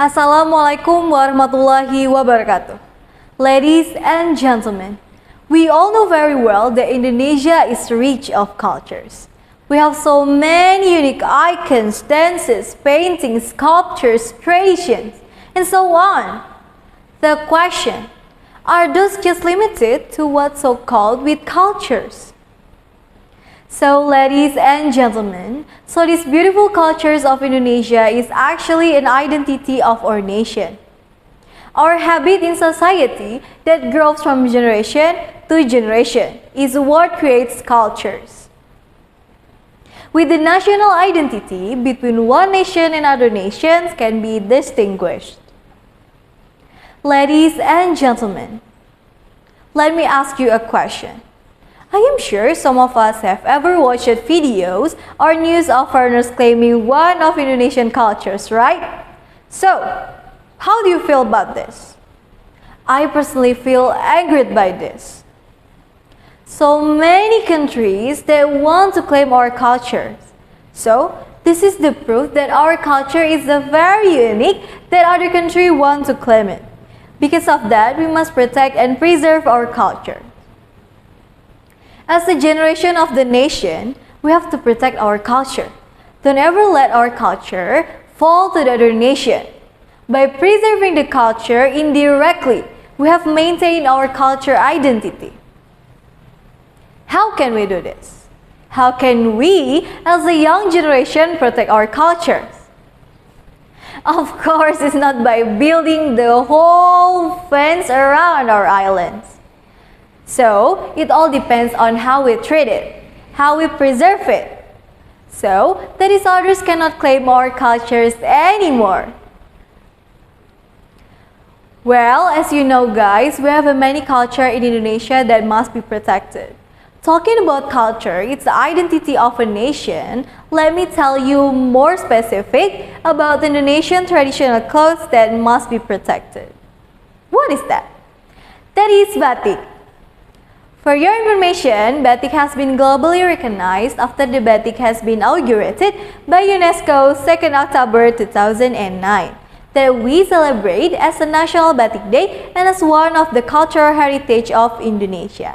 Assalamualaikum warahmatullahi wabarakatuh. Ladies and gentlemen, we all know very well that Indonesia is rich of cultures. We have so many unique icons, dances, paintings, sculptures, traditions, and so on. The question, are those just limited to what's so-called with cultures? So ladies and gentlemen, so these beautiful cultures of Indonesia is actually an identity of our nation. Our habit in society that grows from generation to generation is what creates cultures. With the national identity between one nation and other nations can be distinguished. Ladies and gentlemen, let me ask you a question. I am sure some of us have ever watched videos or news of foreigners claiming one of Indonesian cultures, right? So, how do you feel about this? I personally feel angered by this. So many countries that want to claim our cultures. So, this is the proof that our culture is very unique that other countries want to claim it. Because of that, we must protect and preserve our culture. As a generation of the nation, we have to protect our culture. Don't ever let our culture fall to the other nation. By preserving the culture indirectly, we have maintained our culture identity. How can we do this? How can we, as a young generation, protect our cultures? Of course, it's not by building the whole fence around our islands. So, it all depends on how we treat it, how we preserve it. So, that is others cannot claim our cultures anymore. Well, as you know guys, we have a many culture in Indonesia that must be protected. Talking about culture, it's the identity of a nation. Let me tell you more specific about the Indonesian traditional clothes that must be protected. What is that? That is batik. For your information, batik has been globally recognized after the batik has been inaugurated by UNESCO 2nd October 2009. That we celebrate as a National Batik Day and as one of the cultural heritage of Indonesia.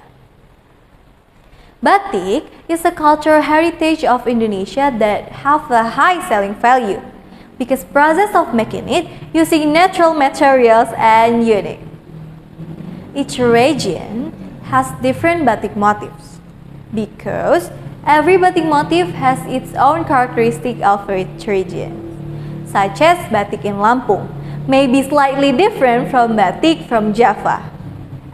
Batik is a cultural heritage of Indonesia that have a high selling value because process of making it using natural materials and unique. Each region has different batik motifs because every batik motif has its own characteristic of its region, such as batik in Lampung may be slightly different from batik from Java.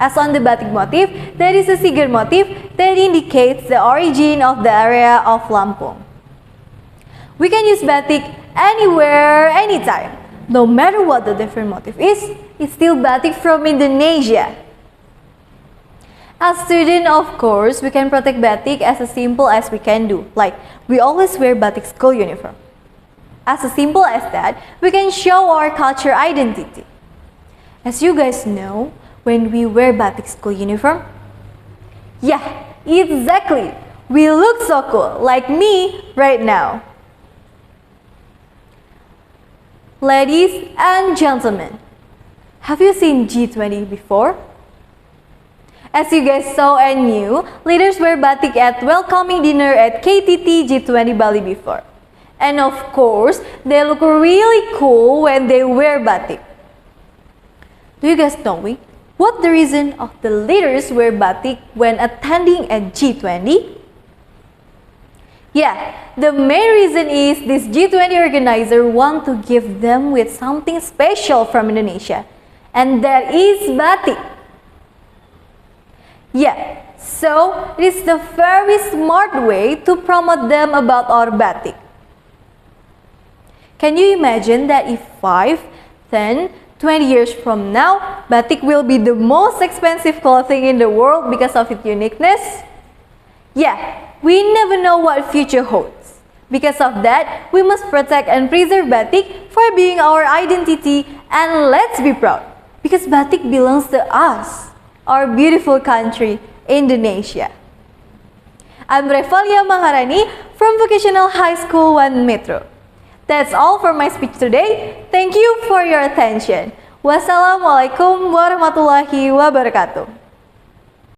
As on the batik motif, there is a cigar motif that indicates the origin of the area of Lampung. We can use batik anywhere, anytime. No matter what the different motif is, it's still batik from Indonesia. As students, of course, we can protect batik as simple as we can do, like we always wear batik school uniform. As simple as that, we can show our culture identity. As you guys know, when we wear batik school uniform, yeah, exactly, we look so cool, like me right now. Ladies and gentlemen, have you seen G20 before? As you guys saw and knew, leaders wear batik at welcoming dinner at KTT G20 Bali before. And of course, they look really cool when they wear batik. Do you guys know what the reason of the leaders wear batik when attending a G20? Yeah, the main reason is this G20 organizer want to give them with something special from Indonesia. And that is batik. Yeah, so it is the very smart way to promote them about our batik. Can you imagine that if 5, 10, 20 years from now, batik will be the most expensive clothing in the world because of its uniqueness? Yeah, we never know what future holds. Because of that, we must protect and preserve batik for being our identity, and let's be proud because batik belongs to us, our beautiful country, Indonesia. I'm Revalia Maharani from Vocational High School 1 Metro. That's all for my speech today. Thank you for your attention. Wassalamualaikum warahmatullahi wabarakatuh.